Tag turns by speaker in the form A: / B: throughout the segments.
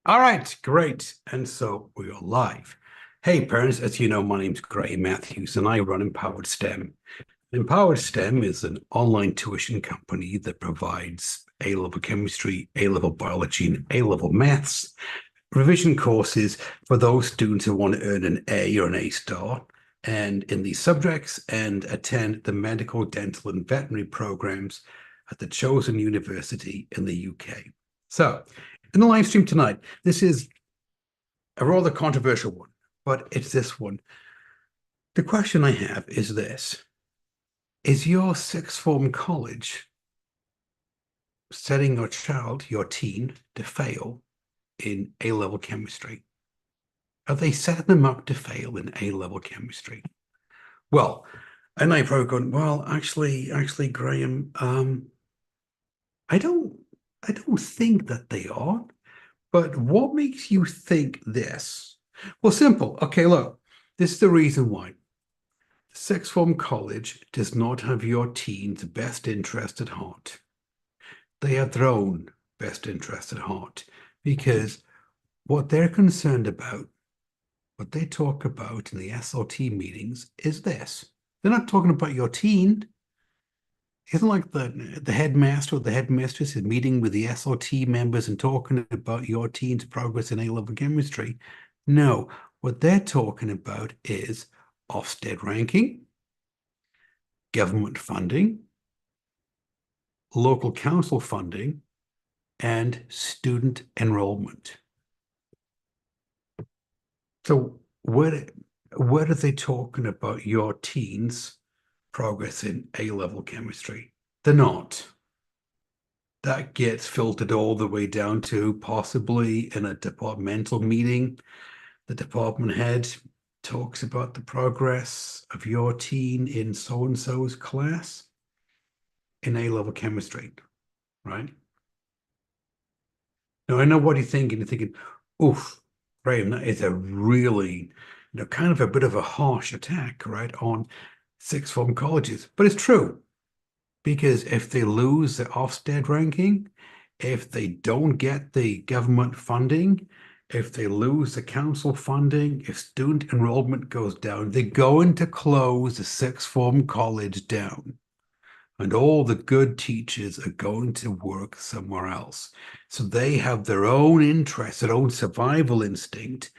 A: All right, great. And so we are live. Hey, parents, as you know, my name's Graham Matthews and I run Empowered STEM. Empowered STEM is an online tuition company that provides A-level chemistry, A-level biology, and A-level maths revision courses for those students who want to earn an A or an A star and in these subjects and attend the medical, dental, and veterinary programs at the chosen university in the UK. So, in the live stream tonight, this is a rather controversial one, but it's this one. The question I have is this. Is your sixth form college setting your child, your teen, to fail in A-level chemistry? Are they setting them up to fail in A-level chemistry? Well, and I've probably gone, well, actually, Graham, I don't I don't think that they are. But what makes you think this? Well, simple. Okay, look, this is the reason why. Sixth form college does not have your teen's best interest at heart. They have their own best interest at heart because what they're concerned about, what they talk about in the SLT meetings is this. They're not talking about your teen. Isn't like the headmaster or the headmistress is meeting with the SLT members and talking about your teen's progress in A-level chemistry. No, what they're talking about is Ofsted ranking, government funding, local council funding, and student enrollment. So what are they talking about your teens' progress in A-level chemistry? They're not. That gets filtered all the way down to possibly in a departmental meeting. The department head talks about the progress of your teen in so-and-so's class in A-level chemistry, right? Now, I know what you're thinking. You're thinking, oof, Graham, that is a really, kind of a bit of a harsh attack, right, on sixth form colleges. But it's true. Because if they lose the Ofsted ranking, if they don't get the government funding, if they lose the council funding, if student enrollment goes down, they're going to close the sixth form college down. And all the good teachers are going to work somewhere else. So they have their own interest, their own survival instinct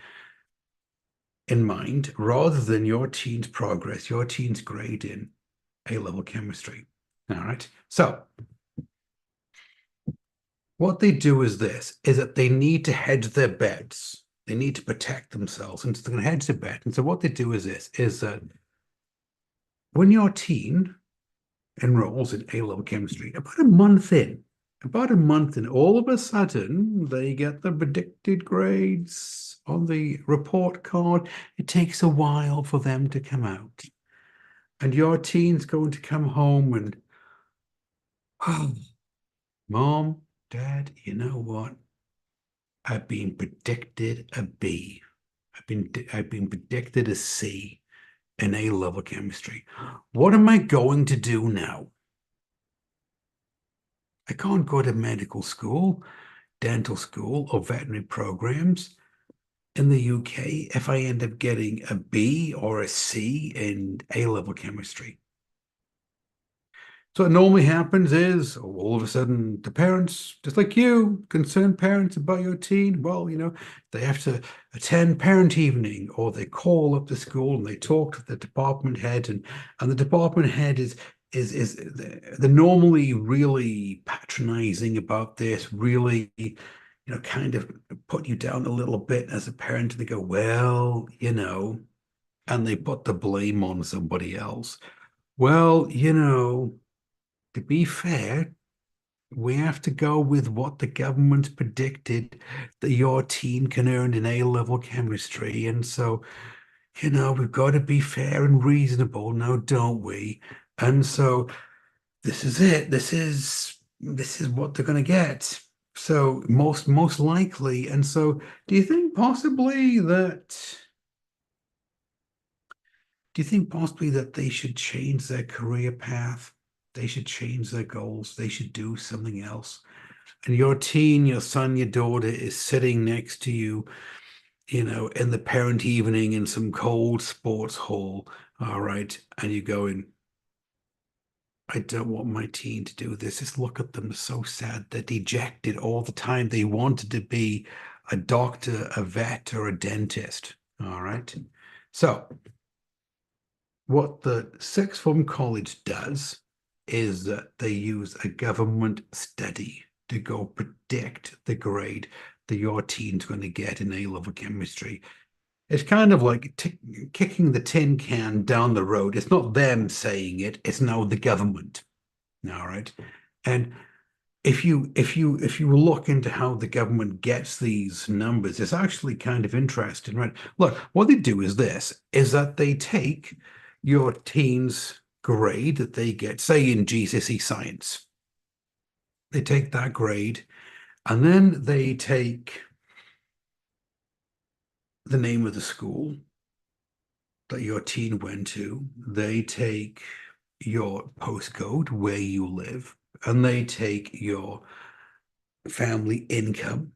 A: in mind, rather than your teen's progress, your teen's grade in A-level chemistry. All right. So what they do is this, is that they need to hedge their bets. They need to protect themselves. And so they're going to hedge their bet. And so what they do is this, is that when your teen enrolls in A-level chemistry, about a month in, all of a sudden, they get the predicted grades on the report card. It takes a while for them to come out. And your teen's going to come home and, oh, Mom, Dad, you know what? I've been predicted a B. I've been predicted a C in A-level chemistry. What am I going to do now? I can't go to medical school, dental school, or veterinary programs in the UK if I end up getting a B or a C in A-level chemistry. So what normally happens is all of a sudden the parents, just like you, concerned parents about your teen, well, they have to attend parent evening or they call up the school and they talk to the department head and the department head is they're normally really patronizing about this, really, kind of put you down a little bit as a parent and they go, well, and they put the blame on somebody else. Well, to be fair, we have to go with what the government predicted that your teen can earn in A-level chemistry. And so, we've got to be fair and reasonable now, don't we? And so this is it. This is what they're going to get. So most likely. And so do you think possibly that do you think possibly that they should change their career path? They should change their goals. They should do something else. and your teen, your son, your daughter is sitting next to you, in the parent evening in some cold sports hall, all right, and you're going, I don't want my teen to do this. Just look at them, they're so sad. They're dejected all the time. They wanted to be a doctor, a vet, or a dentist. All right. So, what the sixth form college does is that they use a government study to go predict the grade that your teen's going to get in A-level chemistry. It's kind of like kicking the tin can down the road. It's not them saying it, it's now the government. All right. And if you look into how the government gets these numbers, it's actually kind of interesting, right? Look, what they do is that they take your teen's grade that they get, say in GCSE science. They take that grade and then they take the name of the school that your teen went to. They take your postcode where you live, and they take your family income.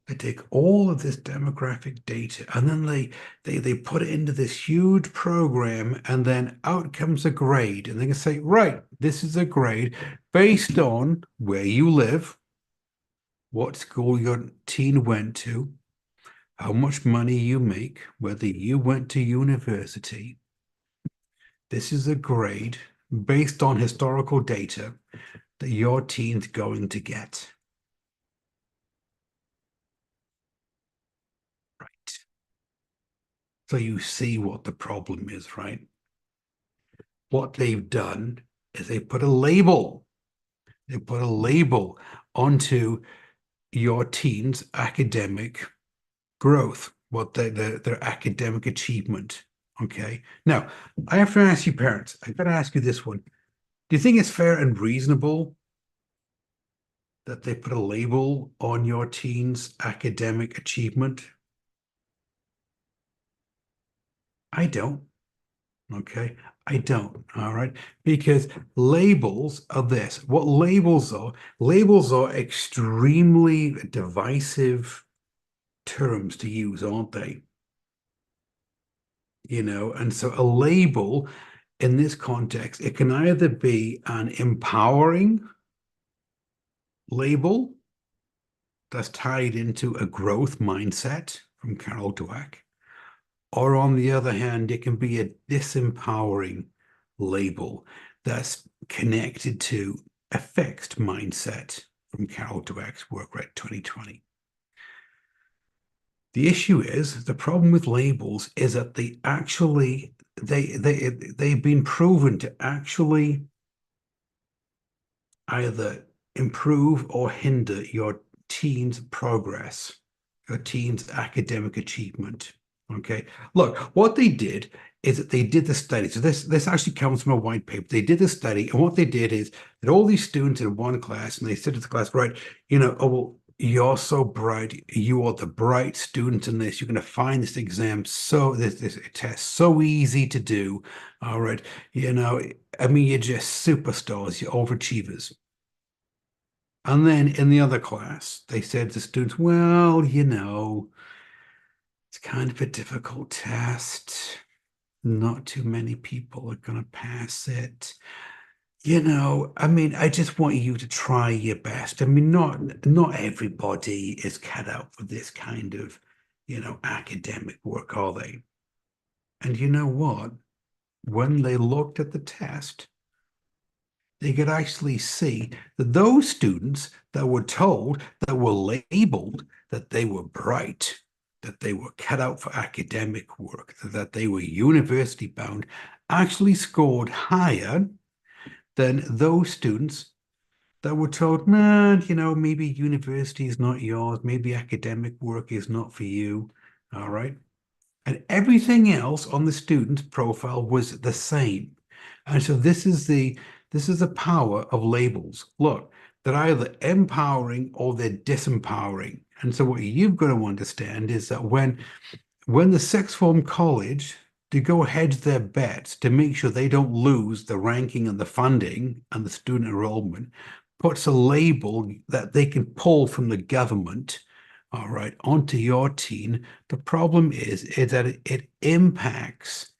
A: They take all of this demographic data and then they put it into this huge program, and then out comes a grade, and they can say, right, this is a grade based on where you live, what school your teen went to, how much money you make, whether you went to university. This is a grade based on historical data that your teen's going to get. Right. So you see what the problem is, right? What they've done is they put a label. They put a label onto your teen's academic growth, what their academic achievement. Okay. Now, I have to ask you, parents, I've got to ask you this one. Do you think it's fair and reasonable that they put a label on your teen's academic achievement? I don't. Okay. I don't. All right. Because labels are this. What labels are extremely divisive terms to use, aren't they? And so a label in this context, it can either be an empowering label that's tied into a growth mindset from Carol Dweck, or on the other hand, it can be a disempowering label that's connected to a fixed mindset from Carol Dweck's work, right? 2020. The issue is, the problem with labels is that they've been proven to actually either improve or hinder your teen's progress, your teen's academic achievement. Okay. Look, what they did is that they did the study. So this actually comes from a white paper. They did the study, and what they did is that all these students in one class, and they said to the class, right, oh, well, you're so bright. You are the bright student in this. You're going to find this exam this test so easy to do. All right. I mean, you're just superstars. You're overachievers. And then in the other class, they said to students, well, it's kind of a difficult test. Not too many people are going to pass it. I mean, I just want you to try your best. I mean, not everybody is cut out for this kind of, academic work, are they? And you know what? When they looked at the test, they could actually see that those students that were told, that were labeled that they were bright, that they were cut out for academic work, that they were university bound, actually scored higher than those students that were told, man, maybe university is not yours, maybe academic work is not for you. All right. And everything else on the student's profile was the same. And so this is the power of labels. Look, they're either empowering or they're disempowering. And so what you've got to understand is that when the sixth form college, to go hedge their bets to make sure they don't lose the ranking and the funding and the student enrollment, puts a label that they can pull from the government, all right, onto your teen. The problem is that it impacts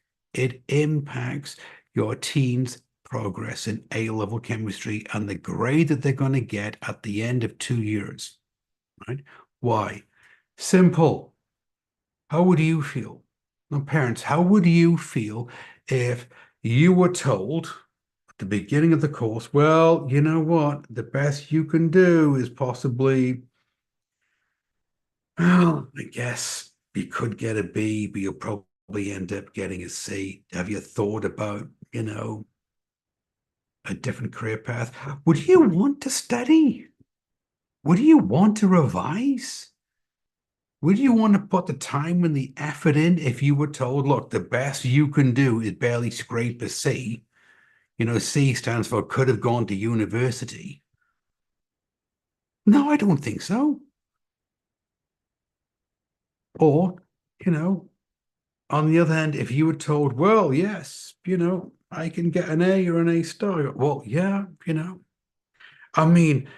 A: your teen's progress in A-level chemistry and the grade that they're going to get at the end of 2 years, right? Why? Simple. How would you feel? Now, parents, how would you feel if you were told at the beginning of the course, well, you know what? The best you can do is possibly, well, I guess you could get a B, but you'll probably end up getting a C. Have you thought about, a different career path? Would you want to study? Would you want to revise? Would you want to put the time and the effort in if you were told, look, the best you can do is barely scrape a C? C stands for could have gone to university. No, I don't think so. Or, on the other hand, if you were told, well, yes, I can get an A or an A star. Well, yeah, I mean,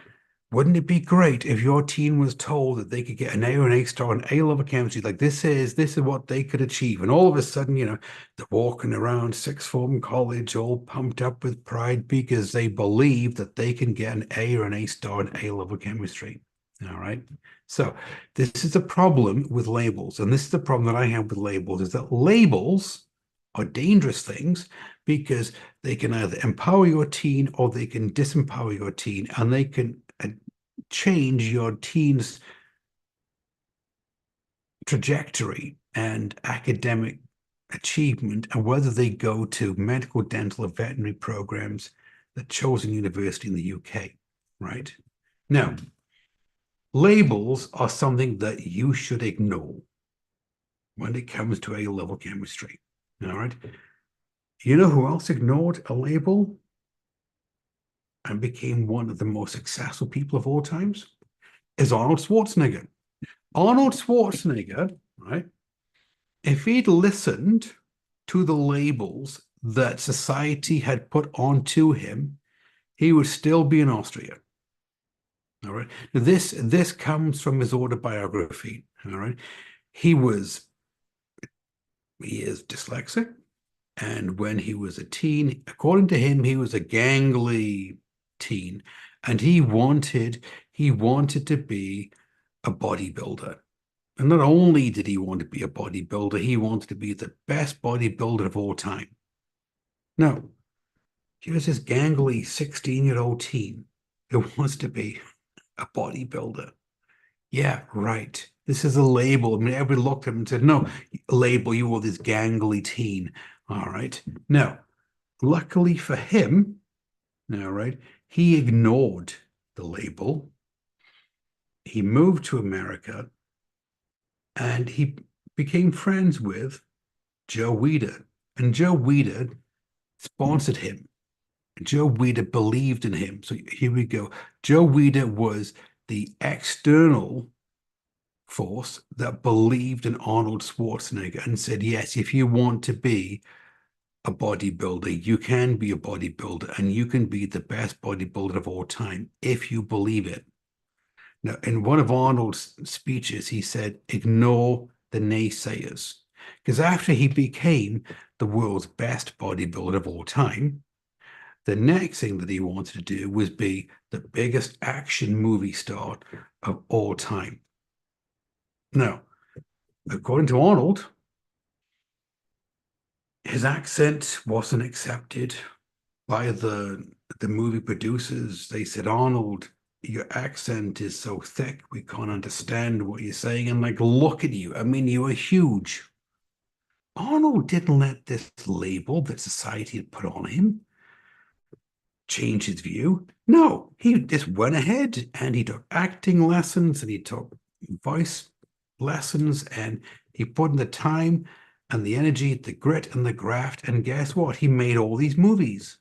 A: wouldn't it be great if your teen was told that they could get an A or an A star in A-level chemistry? Like this is what they could achieve. And all of a sudden, they're walking around sixth form college all pumped up with pride because they believe that they can get an A or an A star in A-level chemistry. All right. So this is the problem with labels. And this is the problem that I have with labels is that labels are dangerous things because they can either empower your teen or they can disempower your teen, and they can change your teen's trajectory and academic achievement and whether they go to medical, dental, or veterinary programs at chosen university in the UK, right? Now, labels are something that you should ignore when it comes to A-level chemistry, all right? You know who else ignored a label and became one of the most successful people of all times? Is Arnold Schwarzenegger. Arnold Schwarzenegger, right? If he'd listened to the labels that society had put onto him, he would still be in Austria. All right. Now this comes from his autobiography. All right. He is dyslexic, and when he was a teen, according to him, he was a gangly teen, and he wanted to be a bodybuilder. And not only did he want to be a bodybuilder, he wanted to be the best bodybuilder of all time. Now, here's this gangly 16-year-old teen who wants to be a bodybuilder. Yeah, right. This is a label. I mean, everybody looked at him and said, no, label, you are this gangly teen. All right. Now, luckily for him, all right, he ignored the label. He moved to America and he became friends with Joe Weider. And Joe Weider sponsored him. Joe Weider believed in him. So here we go. Joe Weider was the external force that believed in Arnold Schwarzenegger and said, yes, if you want to be a bodybuilder, you can be a bodybuilder and you can be the best bodybuilder of all time if you believe it. Now, in one of Arnold's speeches, he said, ignore the naysayers. Because after he became the world's best bodybuilder of all time, the next thing that he wanted to do was be the biggest action movie star of all time. Now, according to Arnold, his accent wasn't accepted by the movie producers. They said, Arnold, your accent is so thick, we can't understand what you're saying. And like, look at you. I mean, you are huge. Arnold didn't let this label that society had put on him change his view. No, he just went ahead and he took acting lessons and he took voice lessons and he put in the time and the energy, the grit and the graft. And guess what? He made all these movies.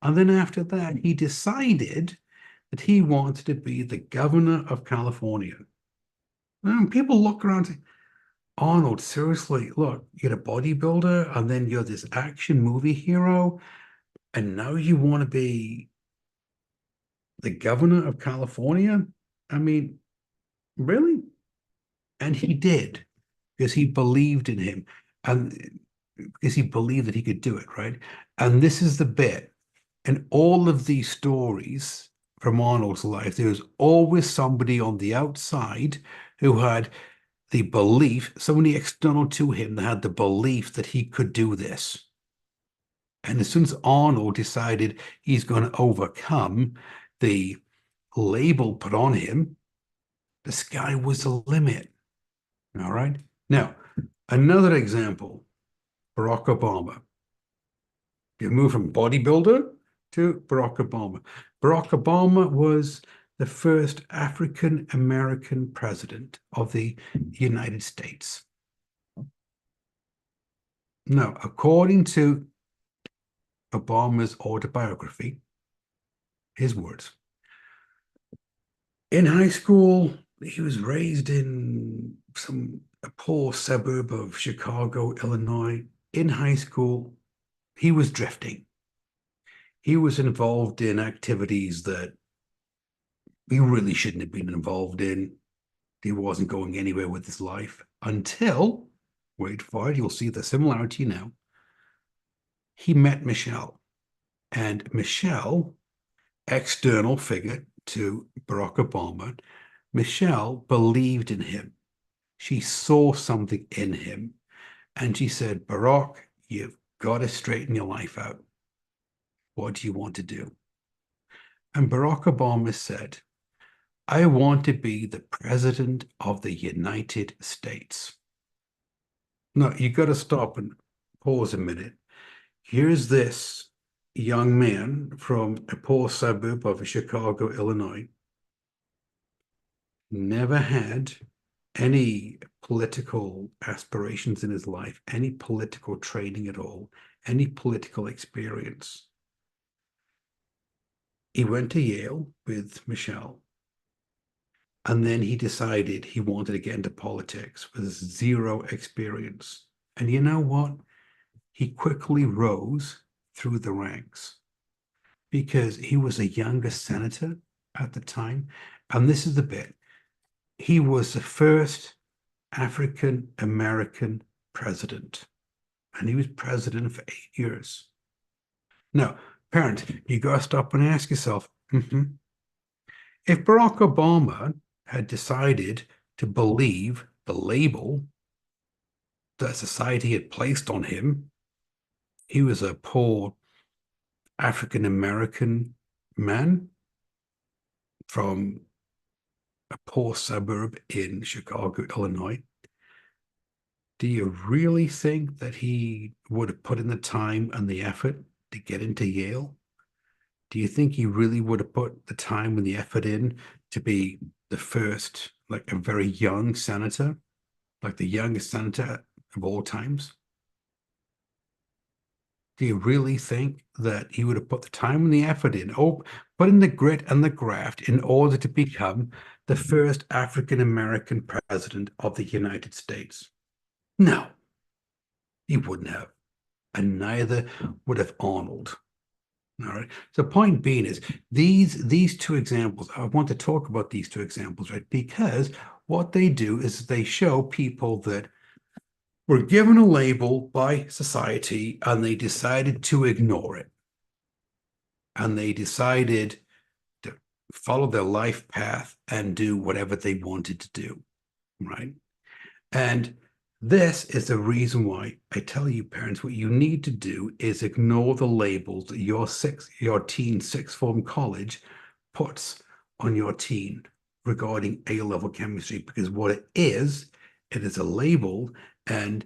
A: And then after that, he decided that he wanted to be the governor of California. And people look around and say, Arnold, seriously, look, you're a bodybuilder and then you're this action movie hero. And now you want to be the governor of California? I mean, really? And he did because he believed in him and because he believed that he could do it, right? And this is the bit. In all of these stories from Arnold's life, there was always somebody on the outside who had the belief, somebody external to him that had the belief that he could do this. And as soon as Arnold decided he's going to overcome the label put on him, the sky was the limit. All right. Now, another example, Barack Obama. You move from bodybuilder to Barack Obama. Barack Obama was the first African American president of the United States. Now, according to Obama's autobiography, his words, in high school, he was raised in a poor suburb of Chicago, Illinois. In high school, he was drifting. He was involved in activities that he really shouldn't have been involved in. He wasn't going anywhere with his life until, wait for it, you'll see the similarity now. He met Michelle. And Michelle, external figure to Barack Obama, Michelle believed in him. She saw something in him. And she said, Barack, you've got to straighten your life out. What do you want to do? And Barack Obama said, I want to be the president of the United States. No, you got to stop and pause a minute. Here's this young man from a poor suburb of Chicago, Illinois, never had any political aspirations in his life, any political training at all, any political experience. He went to Yale with Michelle, and then he decided he wanted to get into politics with zero experience. And you know what? He quickly rose through the ranks because he was a younger senator at the time. And this is the bit. He was the first African American president, and he was president for 8 years. Now, parents, you got to stop and ask yourself, if Barack Obama had decided to believe the label that society had placed on him, he was a poor African American man from a poor suburb in Chicago, Illinois. Do you really think that he would have put in the time and the effort to get into Yale? Do you think he really would have put the time and the effort in to be the first, like a very young senator, like the youngest senator of all times? Do you really think that he would have put the time and the effort in, put in the grit and the graft in order to become the first African American president of the United States? No, he wouldn't have. And neither would have Arnold. All right. So point being is these two examples, I want to talk about these two examples, right? Because what they do is they show people that were given a label by society and they decided to ignore it. And they decided to follow their life path and do whatever they wanted to do, right? And this is the reason why I tell you, parents, what you need to do is ignore the labels that your teen sixth form college puts on your teen regarding A-level chemistry, because what it is a label, and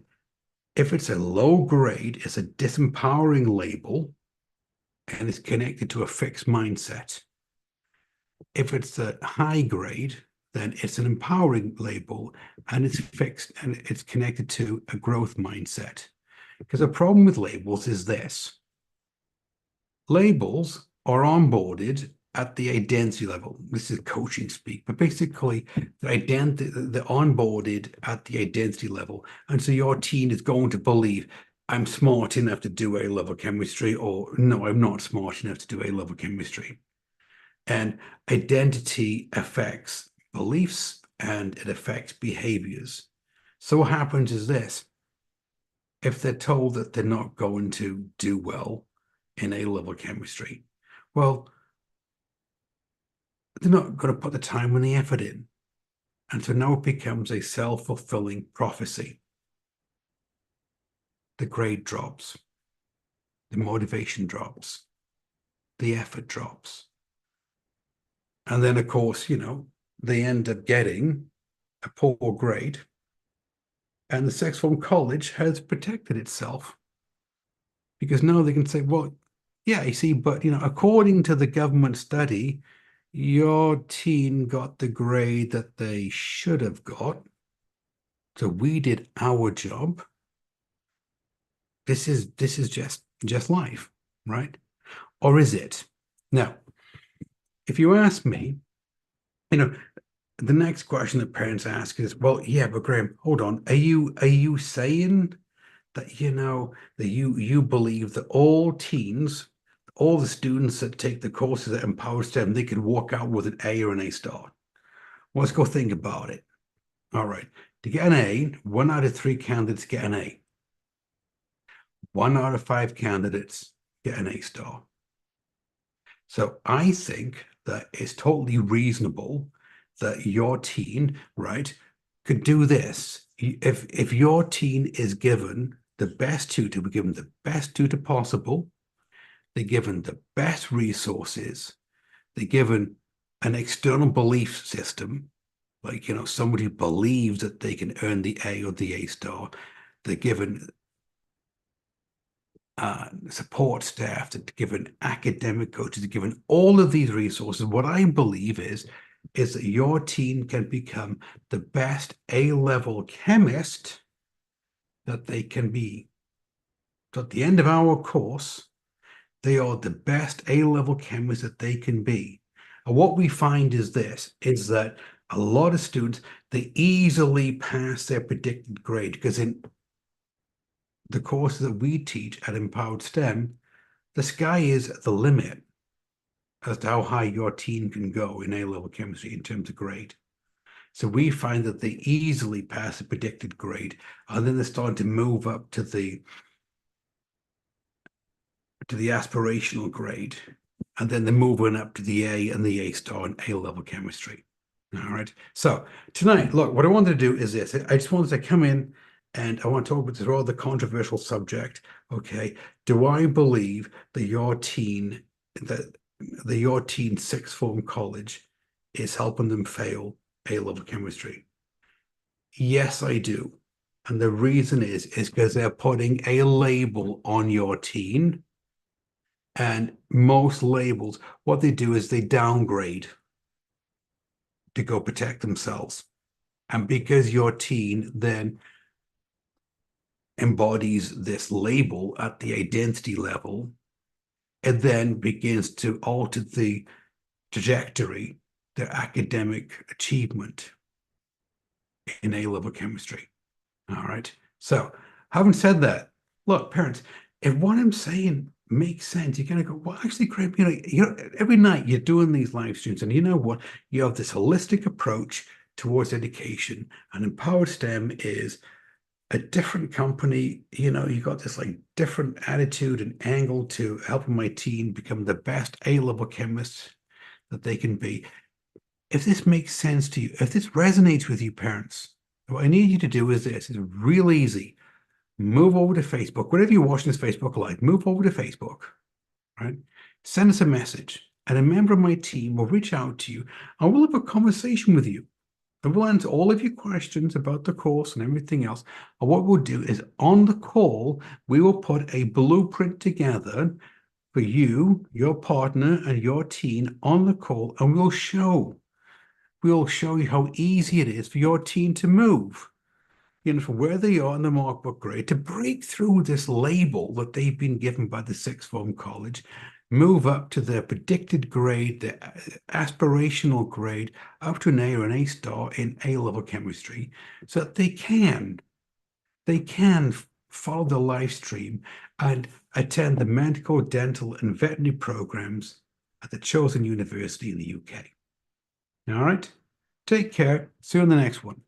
A: if it's a low grade, it's a disempowering label, and it's connected to a fixed mindset. If it's a high grade, then it's an empowering label, and it's fixed and it's connected to a growth mindset. Because the problem with labels is this. Labels are onboarded at the identity level. This is coaching speak, but basically they're onboarded at the identity level. And so your teen is going to believe, I'm smart enough to do A-level chemistry, or no, I'm not smart enough to do A-level chemistry. And identity affects beliefs and it affects behaviors. So what happens is this. If they're told that they're not going to do well in A-level chemistry, well, they're not going to put the time and the effort in. And so now it becomes a self-fulfilling prophecy. The grade drops, the motivation drops, the effort drops. And then, of course, they end up getting a poor grade. And the sixth form college has protected itself because now they can say, well, yeah, you see, but, according to the government study, your teen got the grade that they should have got. So we did our job. This is just life, right? Or is it? Now, if you ask me, the next question that parents ask is, well, yeah, but Graham, hold on. Are you saying that that you believe that all teens, all the students that take the courses at Empowered STEM, they can walk out with an A or an A star? Well, let's go think about it. All right. To get an A, 1 out of 3 candidates get an A. 1 out of 5 candidates get an A star. So I think that it's totally reasonable that your teen, right, could do this. If your teen is given the best tutor, we're given the best tutor possible, they're given the best resources, they're given an external belief system, like, somebody who believes that they can earn the A or the A star, they're given support staff, to given academic coaches, to given all of these resources. What I believe is that your teen can become the best A-level chemist that they can be. So at the end of our course, they are the best A-level chemist that they can be. And what we find is that a lot of students, they easily pass their predicted grade because in the courses that we teach at Empowered STEM, the sky is the limit as to how high your teen can go in A-level chemistry in terms of grade. So we find that they easily pass the predicted grade, and then they're starting to move up to the aspirational grade, and then they're moving up to the A and the A star in A-level chemistry. All right. So tonight, look, what I wanted to do is this. I just wanted to come in and I want to talk about this rather controversial subject. Okay. Do I believe that your teen sixth form college is helping them fail A-level chemistry? Yes, I do. And the reason is because they're putting a label on your teen. And most labels, what they do is they downgrade to go protect themselves. And because your teen then embodies this label at the identity level, it then begins to alter the trajectory, their academic achievement in A-level chemistry. All right. So having said that, look, parents, if what I'm saying makes sense, you're going to go, well, actually, Graham, every night you're doing these live streams, and you know what? You have this holistic approach towards education, and Empowered STEM is a different company. You got this like different attitude and angle to helping my teen become the best A-level chemist that they can be. If this makes sense to you, if this resonates with you, parents, what I need you to do is this. It's real easy. Move over to Facebook. Whenever you're watching this Facebook Live, move over to Facebook, right? Send us a message, and a member of my team will reach out to you, and we'll have a conversation with you. And we'll answer all of your questions about the course and everything else. And what we'll do is on the call, we will put a blueprint together for you, your partner, and your teen on the call, and we'll show you how easy it is for your teen to move, from where they are in the markbook grade, to break through this label that they've been given by the sixth form college, move up to their predicted grade, the aspirational grade, up to an A or an A star in A-level chemistry, so that they can follow the live stream and attend the medical, dental, and veterinary programs at the chosen university in the UK. All right. Take care. See you in the next one.